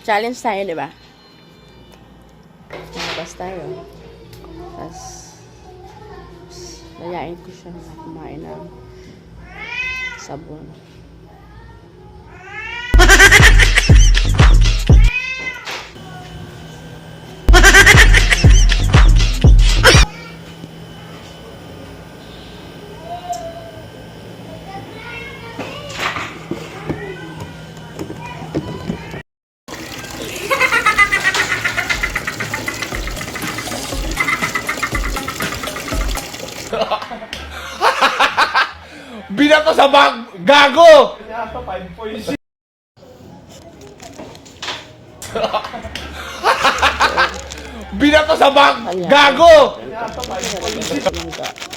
Challenge tayo, di ba? Labas tayo. Tapos, layain ko siya na kumain ng sabon. Binato sa bag! Gago! Binato 5.6. Binato sa bag! Gago! Binato 5.6.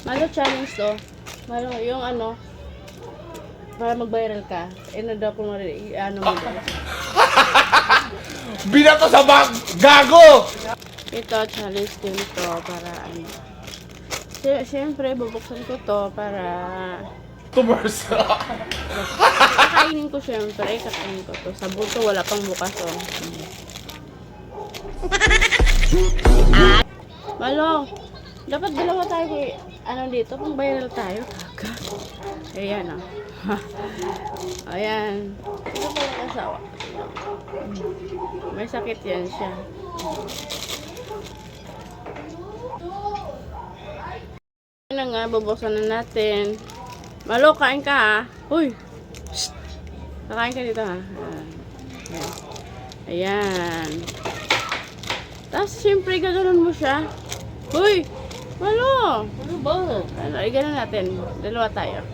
Malo challenge to. Malo yung ano para mag-viral ka. Daw ko mo ano mo daw. Binato sa bag! Gago! Ito challenge din to para ano. Siyempre bubuksan ko to para Tumors. kakainin ko siyempre. Kakainin ko to. Sa buto wala pang bukas oh. Malo, dapat dalawa tayo ano dito, pang viral tayo. Ayan o. Ayan. Ito pala yung asawa. May sakit yan siya. Ayan na nga, bubuksan na natin. Malo, kain ka ha. Uy! Shhh! Kakain ka dito ha. Ayan. Ayan. Tapos, siyempre, gaganon mo siya. Uy! Malo! Ano ba? Ano, gano'n natin. Dalawa tayo.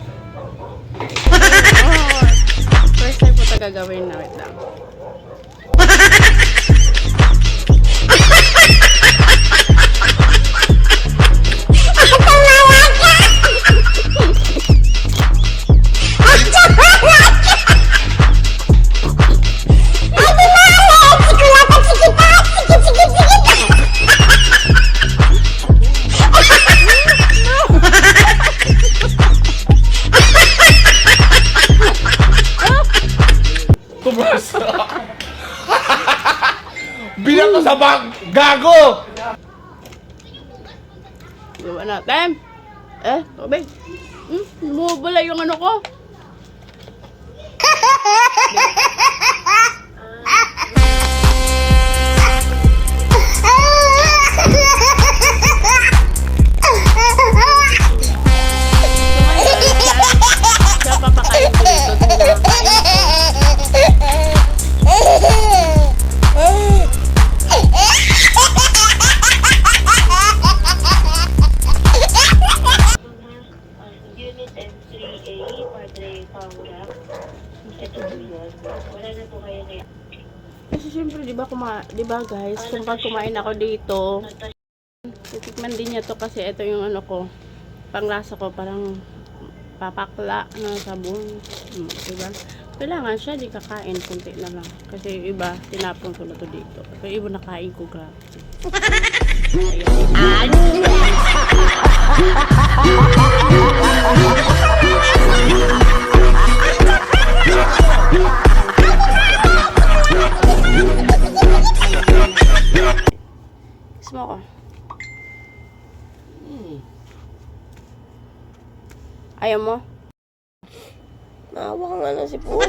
Oh, first time po ito gagawin na. Wait lang. Tumors. Binato sa bag! Gago! Gawa natin. Tubig. Lumubula yung ano ko. Siya papakain ko dito. Unit M3A, Padre Paula. Ito po yun. Wala na po kayo na. Kasi syempre, di ba guys, kung pag kumain ako dito, titikman din niya to kasi ito yung ano ko, panglasa ko, parang papakla na sabon. Diba? Kailangan siya, di kakain, kunti na lang. Kasi yung iba, tinapon ko na to dito. Pero iba nakain ko, grabe. Kiss mo ko. Ayaw mo? Naawa ka nga na si Paul.